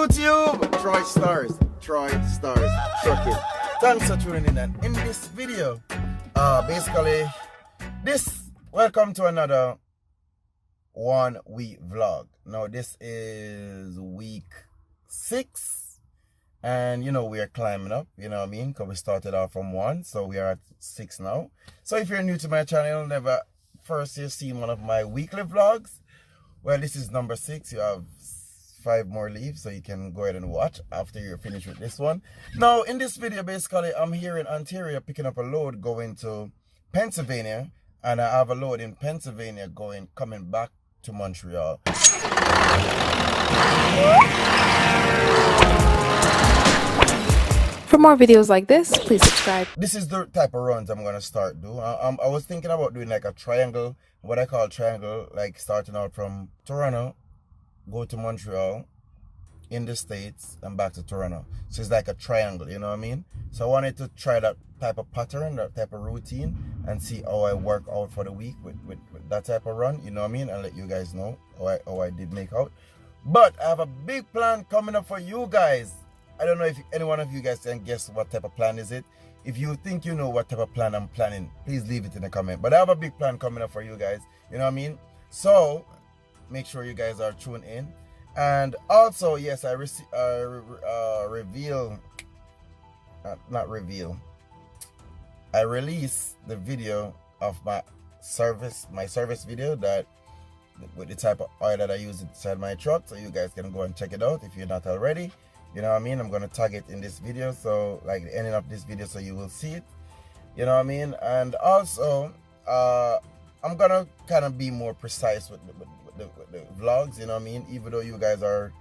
YouTube, Troystarz, Trucking. Thanks for tuning in, and in this video, welcome to another 1 week vlog. Now this is week 6, and you know we are climbing up, you know what I mean, because we started off from 1, so we are at 6 now. So if you're new to my channel, never first you've seen one of my weekly vlogs, well, this is number 6. You have 5 more leaves, so you can go ahead and watch after you're finished with this one. Now in this video, basically I'm here in Ontario picking up a load going to Pennsylvania, and I have a load in Pennsylvania coming back to Montreal. For more videos like this, please subscribe. This is the type of runs I'm gonna start doing. I was thinking about doing like a triangle, what I call triangle, like starting out from Toronto, go to Montreal, in the States, and back to Toronto. So it's like a triangle, you know what I mean? So I wanted to try that type of pattern, that type of routine, and see how I work out for the week with that type of run, you know what I mean? And let you guys know how I did make out. But I have a big plan coming up for you guys. I don't know if any one of you guys can guess what type of plan is it. If you think you know what type of plan I'm planning, please leave it in the comment. But I have a big plan coming up for you guys, you know what I mean? So make sure you guys are tuned in. And also, yes, I release the video of my service video, that with the type of oil that I use inside my truck, so you guys can go and check it out if you're not already, you know what I mean? I'm going to tag it in this video, so like the ending of this video, so you will see it, you know what I mean? And also I'm gonna kind of be more precise with the vlogs, you know what I mean? Even though you guys are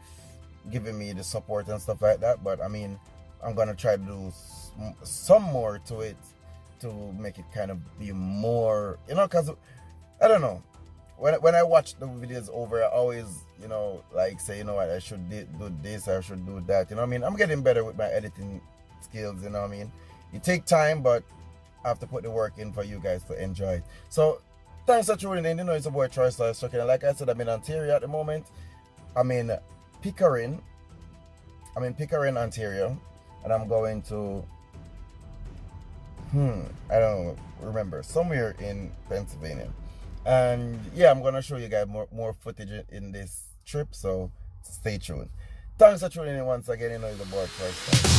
giving me the support and stuff like that, but I mean, I'm gonna try to do some more to it to make it kind of be more, you know, because I don't know, when I watch the videos over, I always, you know, like say, you know what, I should do this, I should do that, you know what I mean? I'm getting better with my editing skills, you know what I mean? It takes time, but I have to put the work in for you guys to enjoy it. So thanks for tuning in. You know, it's a boy Troystarz. And like I said, I'm in Ontario at the moment. I'm in Pickering, Ontario, and I'm going to I don't remember, somewhere in Pennsylvania. And yeah, I'm gonna show you guys more footage in this trip, so stay tuned. Thanks for tuning in once again. You know, it's a boy Troystarz.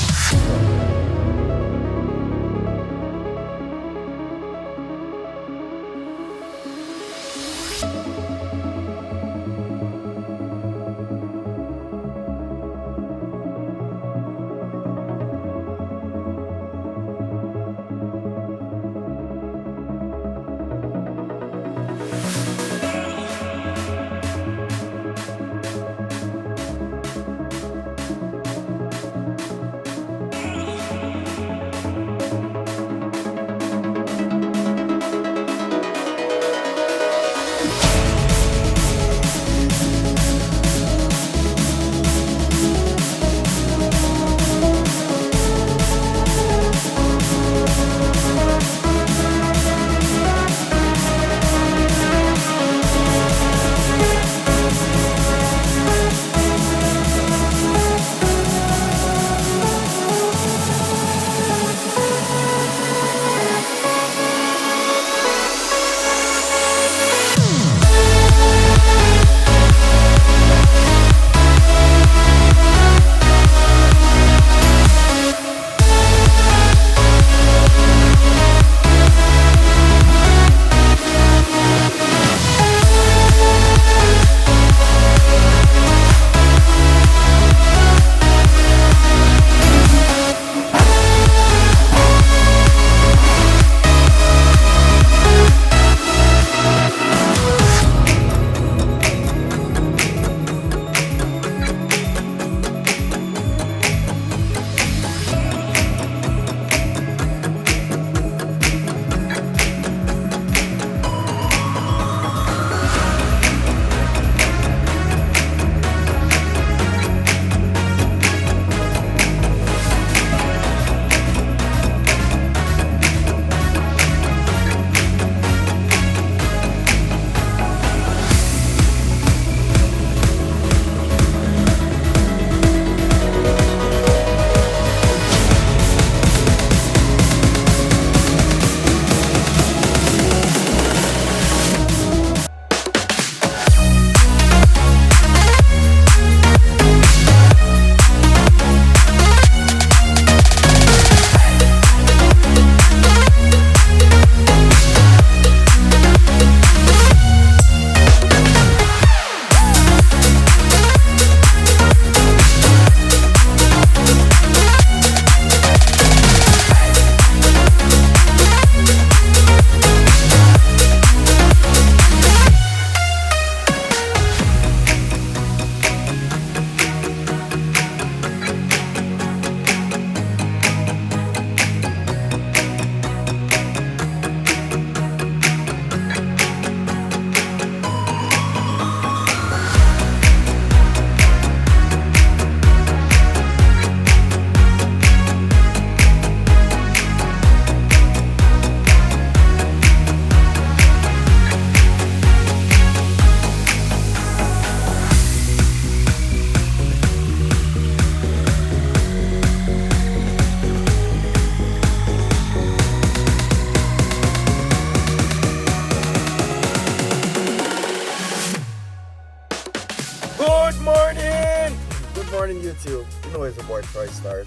morning, YouTube. You know it's your boy Troystarz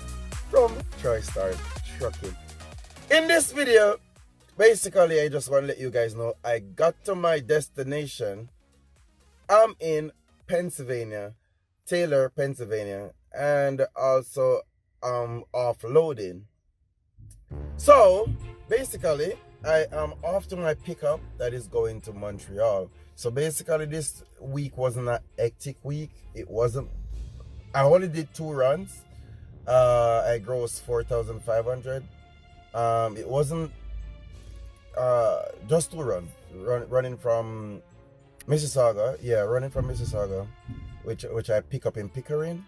from Troystarz Trucking. In this video, basically, I just want to let you guys know I got to my destination. I'm in Pennsylvania, Taylor, Pennsylvania, and also offloading. So basically, I am off to my pickup that is going to Montreal. So basically, this week wasn't a hectic week. It wasn't. I only did 2 runs. I grossed 4,500. It wasn't just 2 runs. Running from Mississauga, running from Mississauga, which I pick up in Pickering,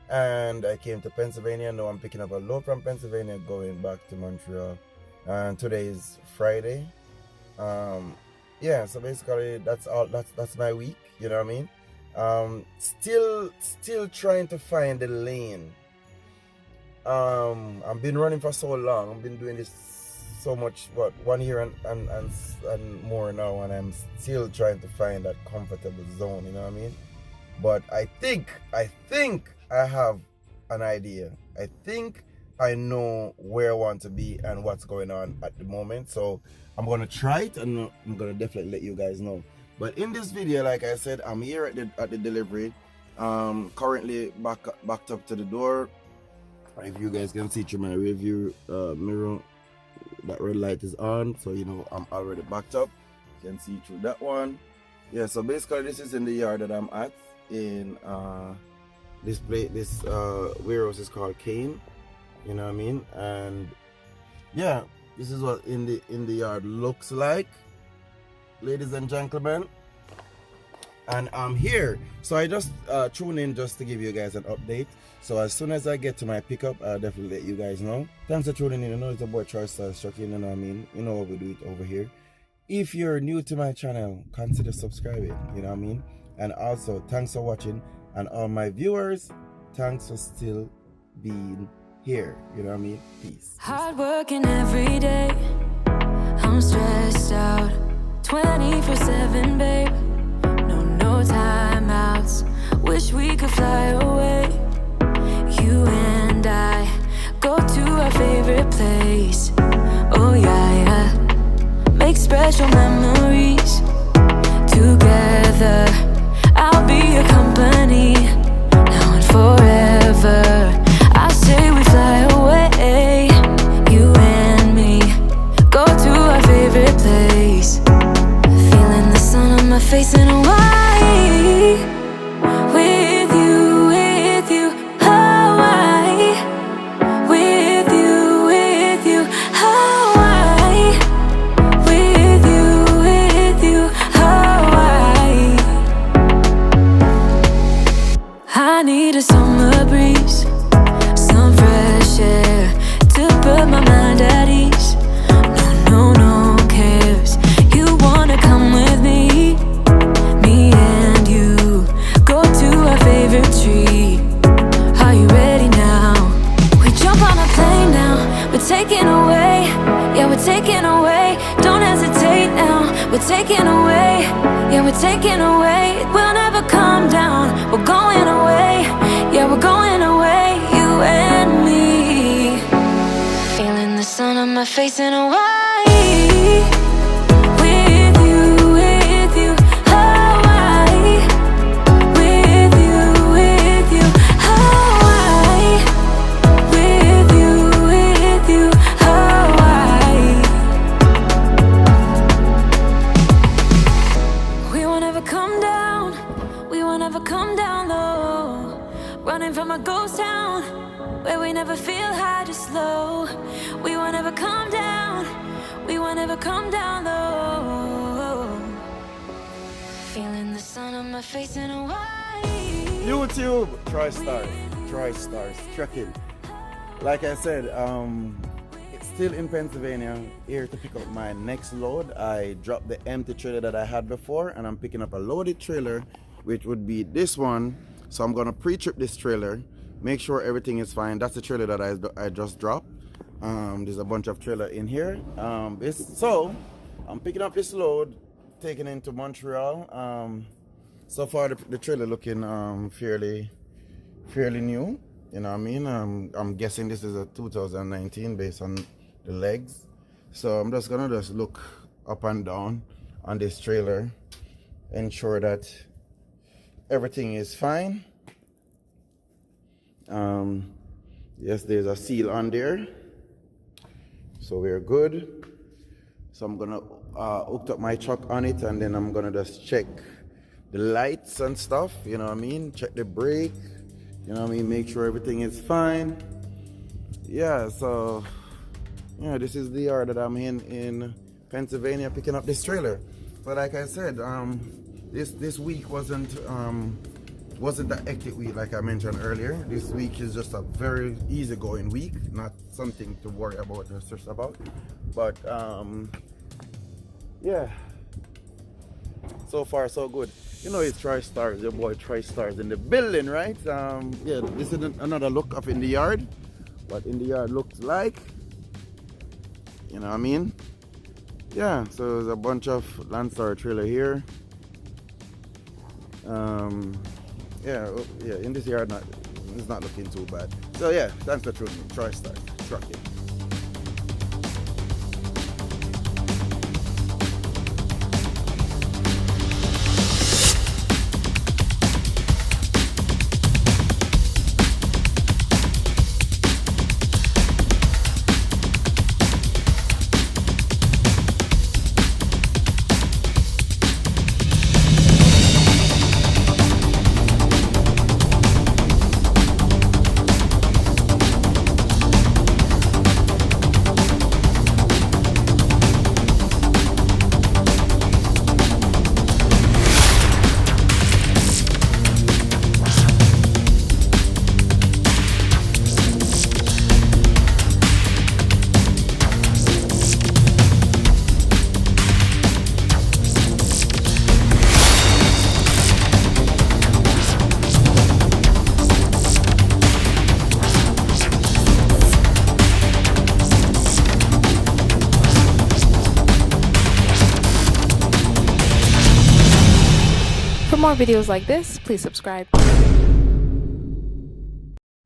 and I came to Pennsylvania. Now I'm picking up a load from Pennsylvania, going back to Montreal. And today is Friday. So basically that's all. That's my week. You know what I mean? Still trying to find the lane. I've been running for so long. I've been doing this so much, 1 year and more now, and I'm still trying to find that comfortable zone. You know what I mean? But I think I have an idea. I think I know where I want to be and what's going on at the moment. So I'm gonna try it, and I'm gonna definitely let you guys know. But in this video, like I said, I'm here at the delivery. Currently backed up to the door. If you guys can see through my review mirror, that red light is on, so you know I'm already backed up. You can see through that one. Yeah, so basically this is in the yard that I'm at. In this warehouse is called Kane. You know what I mean? And yeah, this is what in the yard looks like, ladies and gentlemen. And I'm here, so I just tune in just to give you guys an update. So as soon as I get to my pickup, I'll definitely let you guys know. Thanks for tuning in. You know it's your boy Troystarz Trucking. You know what I mean? You know what we do it over here. If you're new to my channel, consider subscribing. You know what I mean? And also, thanks for watching. And all my viewers, thanks for still being here. You know what I mean? Peace. Hard working every day. I'm stressed out 24/7, babe. No timeouts. Wish we could fly away. You and I go to our favorite place. Oh yeah. Make special memories together. I'll be your company now and forever. I say we fly away. You and me go to our favorite place. Feeling the sun on my face in Hawaii. With you, Hawaii. With you, Hawaii. With you, Hawaii. I need a summer breeze, some fresh air to put my mind at ease. No cares. You wanna come with me? Me and you go to our favorite tree. Are you ready now? We jump on a plane now. We're taking away. Yeah, we're taking away. Don't hesitate now. We're taking away. Yeah, we're taking away. We'll never come down. We're going away. Yeah, we're going away. You and me. Feeling the sun on my face in Hawaii. With you, Hawaii. With you, Hawaii. With you, Hawaii. We won't ever come down. We won't ever come down low. Running from a ghost town where we never feel high, just low. We won't ever come down. We won't ever come down low. Feeling the sun on my face in Hawaii. YouTube, Troystarz Trucking. Like I said, it's still in Pennsylvania, here to pick up my next load. I dropped the empty trailer that I had before, and I'm picking up a loaded trailer, which would be this one. So I'm gonna pre-trip this trailer, make sure everything is fine. That's the trailer that I just dropped. There's a bunch of trailer in here. So I'm picking up this load, taking it into Montreal. So far the trailer looking fairly fairly new. You know what I mean? I'm guessing this is a 2019 based on the legs. So I'm just gonna look up and down on this trailer, ensure that everything is fine. Yes, there's a seal on there, so we're good. So I'm gonna hook up my truck on it, and then I'm gonna just check the lights and stuff, you know what I mean? Check the brake, you know what I mean? Make sure everything is fine. Yeah, so yeah, this is the yard that I'm in Pennsylvania picking up this trailer. So like I said, this week wasn't that hectic week like I mentioned earlier. This week is just a very easygoing week, not something to worry about or stress about. But yeah, so far so good. You know, it's Troystarz, your boy Troystarz in the building, right? Yeah, this is another look up in the yard. What in the yard looks like, you know what I mean? Yeah, so there's a bunch of Landstar trailer here. Yeah, in this yard, it's not looking too bad. So yeah, thanks for tuning in. Troystarz, trucking. For more videos like this, please subscribe.